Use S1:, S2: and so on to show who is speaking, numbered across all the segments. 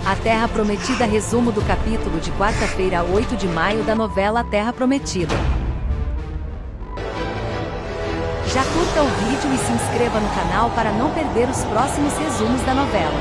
S1: A Terra Prometida. Resumo do capítulo de quarta-feira, 8 de maio da novela A Terra Prometida. Já curta o vídeo e se inscreva no canal para não perder os próximos resumos da novela.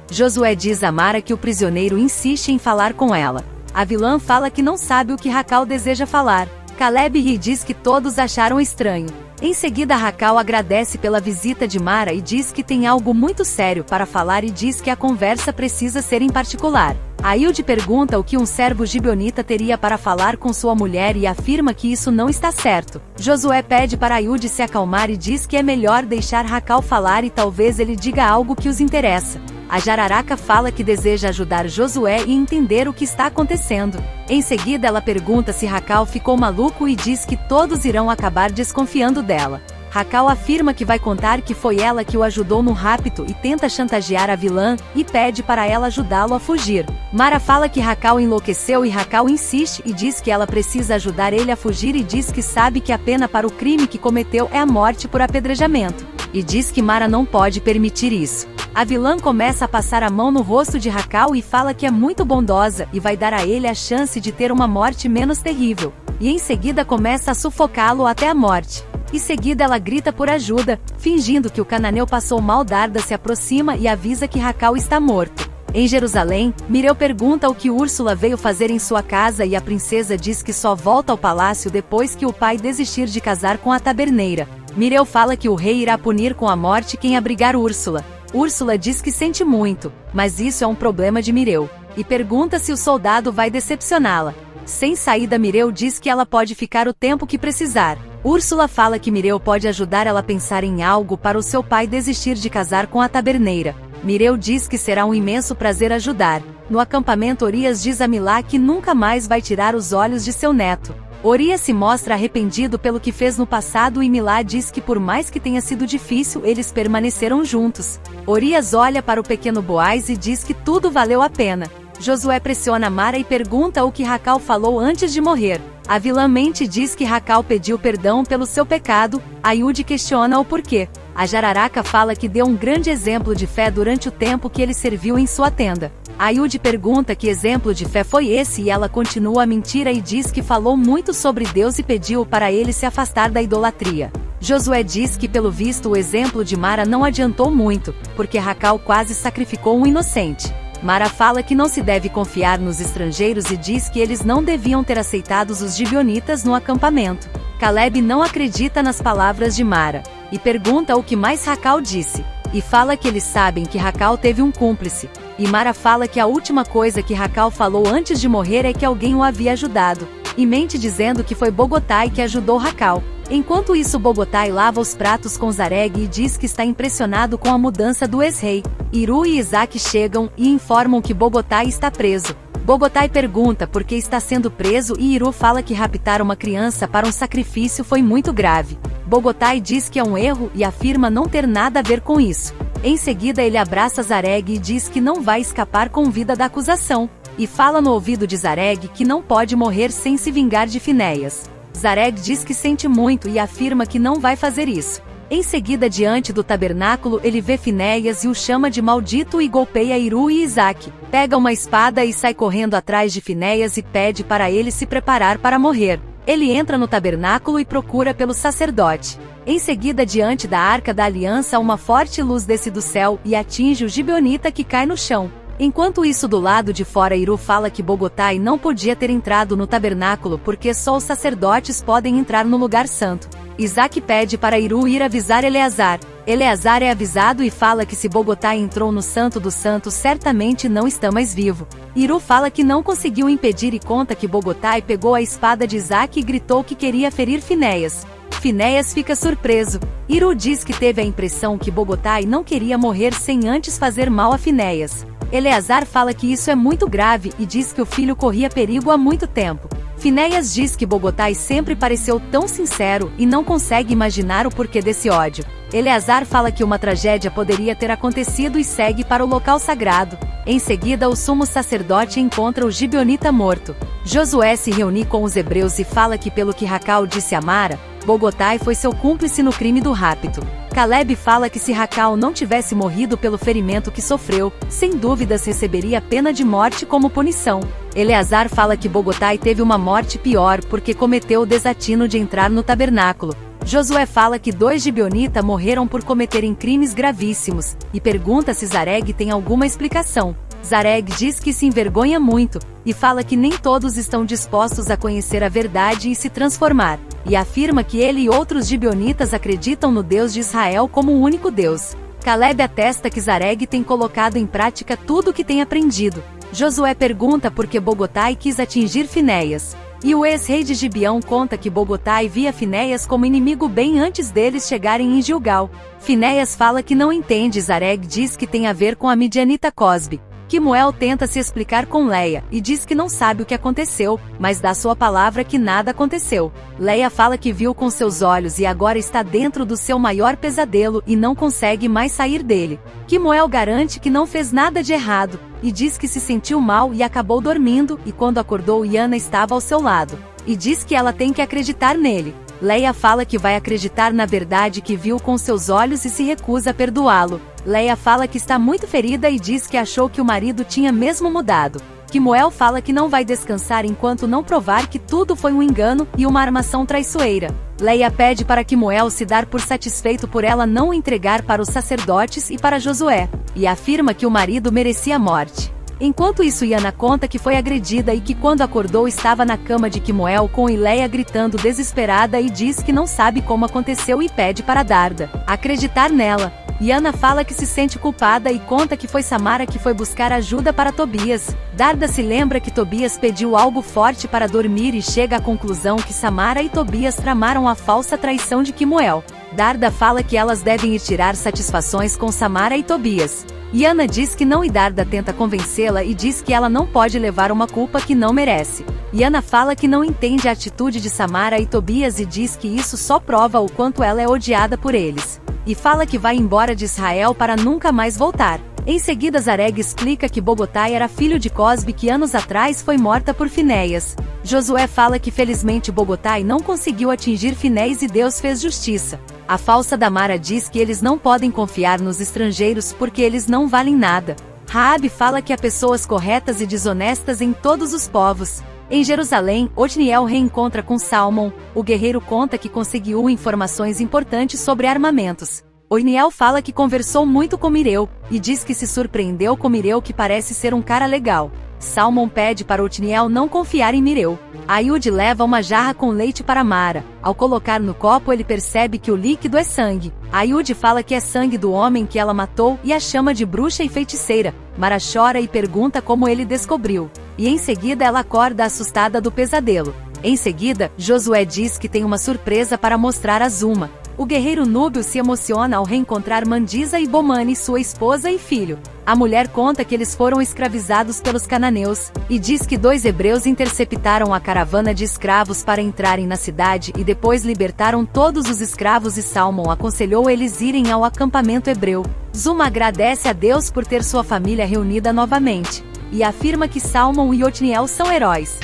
S1: Josué diz a Mara que o prisioneiro insiste em falar com ela. A vilã fala que não sabe o que Racal deseja falar. Caleb ri e diz que todos acharam estranho. Em seguida, Racal agradece pela visita de Mara e diz que tem algo muito sério para falar e diz que a conversa precisa ser em particular. Ailde pergunta o que um servo gibeonita teria para falar com sua mulher e afirma que isso não está certo. Josué pede para Ailde se acalmar e diz que é melhor deixar Racal falar e talvez ele diga algo que os interessa. A jararaca fala que deseja ajudar Josué e entender o que está acontecendo. Em seguida, ela pergunta se Racal ficou maluco e diz que todos irão acabar desconfiando dela. Racal afirma que vai contar que foi ela que o ajudou no rapto e tenta chantagear a vilã, e pede para ela ajudá-lo a fugir. Mara fala que Racal enlouqueceu e Racal insiste e diz que ela precisa ajudar ele a fugir e diz que sabe que a pena para o crime que cometeu é a morte por apedrejamento. E diz que Mara não pode permitir isso. A vilã começa a passar a mão no rosto de Racal e fala que é muito bondosa e vai dar a ele a chance de ter uma morte menos terrível. E em seguida começa a sufocá-lo até a morte. Em seguida ela grita por ajuda, fingindo que o cananeu passou mal. Darda se aproxima e avisa que Racal está morto. Em Jerusalém, Mireu pergunta o que Úrsula veio fazer em sua casa e a princesa diz que só volta ao palácio depois que o pai desistir de casar com a taberneira. Mireu fala que o rei irá punir com a morte quem abrigar Úrsula. Úrsula diz que sente muito, mas isso é um problema de Mireu, e pergunta se o soldado vai decepcioná-la. Sem saída, Mireu diz que ela pode ficar o tempo que precisar. Úrsula fala que Mireu pode ajudar ela a pensar em algo para o seu pai desistir de casar com a taberneira. Mireu diz que será um imenso prazer ajudar. No acampamento, Orias diz a Milá que nunca mais vai tirar os olhos de seu neto. Orias se mostra arrependido pelo que fez no passado e Milá diz que por mais que tenha sido difícil, eles permaneceram juntos. Orias olha para o pequeno Boaz e diz que tudo valeu a pena. Josué pressiona Mara e pergunta o que Racal falou antes de morrer. A vilã mente e diz que Racal pediu perdão pelo seu pecado. Ailde questiona o porquê. A jararaca fala que deu um grande exemplo de fé durante o tempo que ele serviu em sua tenda. Ailde pergunta que exemplo de fé foi esse e ela continua a mentira e diz que falou muito sobre Deus e pediu para ele se afastar da idolatria. Josué diz que pelo visto o exemplo de Mara não adiantou muito, porque Racal quase sacrificou um inocente. Mara fala que não se deve confiar nos estrangeiros e diz que eles não deviam ter aceitado os gibeonitas no acampamento. Caleb não acredita nas palavras de Mara, e pergunta o que mais Racal disse, e fala que eles sabem que Racal teve um cúmplice. E Mara fala que a última coisa que Racal falou antes de morrer é que alguém o havia ajudado, e mente dizendo que foi Bogotai que ajudou Racal. Enquanto isso, Bogotai lava os pratos com Zareg e diz que está impressionado com a mudança do ex-rei. Iru e Isaac chegam e informam que Bogotai está preso. Bogotai pergunta por que está sendo preso e Iru fala que raptar uma criança para um sacrifício foi muito grave. Bogotai diz que é um erro e afirma não ter nada a ver com isso. Em seguida ele abraça Zareg e diz que não vai escapar com vida da acusação, e fala no ouvido de Zareg que não pode morrer sem se vingar de Finéias. Zareg diz que sente muito e afirma que não vai fazer isso. Em seguida, diante do tabernáculo, ele vê Finéias e o chama de maldito e golpeia Iru e Isaac. Pega uma espada e sai correndo atrás de Finéias e pede para ele se preparar para morrer. Ele entra no tabernáculo e procura pelo sacerdote. Em seguida, diante da Arca da Aliança, uma forte luz desce do céu e atinge o gibeonita que cai no chão. Enquanto isso, do lado de fora, Iru fala que Bogotai não podia ter entrado no tabernáculo porque só os sacerdotes podem entrar no lugar santo. Isaac pede para Iru ir avisar Eleazar. Eleazar é avisado e fala que se Bogotai entrou no Santo dos Santos, certamente não está mais vivo. Iru fala que não conseguiu impedir e conta que Bogotai pegou a espada de Isaac e gritou que queria ferir Finéias. Finéias fica surpreso. Iru diz que teve a impressão que Bogotai não queria morrer sem antes fazer mal a Finéias. Eleazar fala que isso é muito grave e diz que o filho corria perigo há muito tempo. Finéias diz que Bogotai sempre pareceu tão sincero e não consegue imaginar o porquê desse ódio. Eleazar fala que uma tragédia poderia ter acontecido e segue para o local sagrado. Em seguida, o sumo sacerdote encontra o gibeonita morto. Josué se reúne com os hebreus e fala que, pelo que Racal disse a Mara, Bogotai foi seu cúmplice no crime do rapto. Caleb fala que se Racal não tivesse morrido pelo ferimento que sofreu, sem dúvidas receberia pena de morte como punição. Eleazar fala que Bogotai teve uma morte pior porque cometeu o desatino de entrar no tabernáculo. Josué fala que 2 gibeonita morreram por cometerem crimes gravíssimos, e pergunta se Zareg tem alguma explicação. Zareg diz que se envergonha muito, e fala que nem todos estão dispostos a conhecer a verdade e se transformar, e afirma que ele e outros gibeonitas acreditam no Deus de Israel como o único Deus. Caleb atesta que Zareg tem colocado em prática tudo o que tem aprendido. Josué pergunta por que Bogotai quis atingir Finéias. E o ex-rei de Gibeão conta que Bogotai via Finéias como inimigo bem antes deles chegarem em Gilgal. Finéias fala que não entende e Zareg diz que tem a ver com a midianita Cosbe. Quemuel tenta se explicar com Leia, e diz que não sabe o que aconteceu, mas dá sua palavra que nada aconteceu. Leia fala que viu com seus olhos e agora está dentro do seu maior pesadelo e não consegue mais sair dele. Quemuel garante que não fez nada de errado, e diz que se sentiu mal e acabou dormindo, e quando acordou Iana estava ao seu lado. E diz que ela tem que acreditar nele. Leia fala que vai acreditar na verdade que viu com seus olhos e se recusa a perdoá-lo. Leia fala que está muito ferida e diz que achou que o marido tinha mesmo mudado. Quemuel fala que não vai descansar enquanto não provar que tudo foi um engano e uma armação traiçoeira. Leia pede para Quemuel se dar por satisfeito por ela não o entregar para os sacerdotes e para Josué, e afirma que o marido merecia a morte. Enquanto isso, Iana conta que foi agredida e que quando acordou estava na cama de Quemuel com Ileia gritando desesperada e diz que não sabe como aconteceu e pede para Darda acreditar nela. Iana fala que se sente culpada e conta que foi Samara que foi buscar ajuda para Tobias. Darda se lembra que Tobias pediu algo forte para dormir e chega à conclusão que Samara e Tobias tramaram a falsa traição de Quemuel. Darda fala que elas devem ir tirar satisfações com Samara e Tobias. Iana diz que não e Darda tenta convencê-la e diz que ela não pode levar uma culpa que não merece. Iana fala que não entende a atitude de Samara e Tobias e diz que isso só prova o quanto ela é odiada por eles. E fala que vai embora de Israel para nunca mais voltar. Em seguida, Zareg explica que Bogotai era filho de Cosbe que anos atrás foi morta por Finéias. Josué fala que felizmente Bogotai não conseguiu atingir Finéias e Deus fez justiça. A falsa Damara diz que eles não podem confiar nos estrangeiros porque eles não valem nada. Raabe fala que há pessoas corretas e desonestas em todos os povos. Em Jerusalém, Otniel reencontra com Salmon. O guerreiro conta que conseguiu informações importantes sobre armamentos. Otniel fala que conversou muito com Mireu, e diz que se surpreendeu com Mireu que parece ser um cara legal. Salmon pede para Otniel não confiar em Mireu. Ayud leva uma jarra com leite para Mara. Ao colocar no copo ele percebe que o líquido é sangue. Ayud fala que é sangue do homem que ela matou e a chama de bruxa e feiticeira. Mara chora e pergunta como ele descobriu. E em seguida ela acorda assustada do pesadelo. Em seguida, Josué diz que tem uma surpresa para mostrar a Zuma. O guerreiro núbio se emociona ao reencontrar Mandisa e Bomani, sua esposa e filho. A mulher conta que eles foram escravizados pelos cananeus, e diz que 2 hebreus interceptaram a caravana de escravos para entrarem na cidade e depois libertaram todos os escravos e Salmon aconselhou eles irem ao acampamento hebreu. Zuma agradece a Deus por ter sua família reunida novamente, e afirma que Salmon e Otniel são heróis.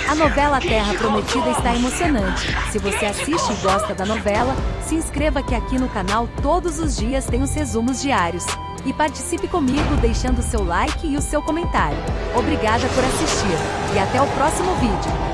S1: A novela Terra Prometida está emocionante. Se você assiste e gosta da novela, se inscreva que aqui no canal todos os dias tem os resumos diários. E participe comigo deixando seu like e o seu comentário. Obrigada por assistir, e até o próximo vídeo.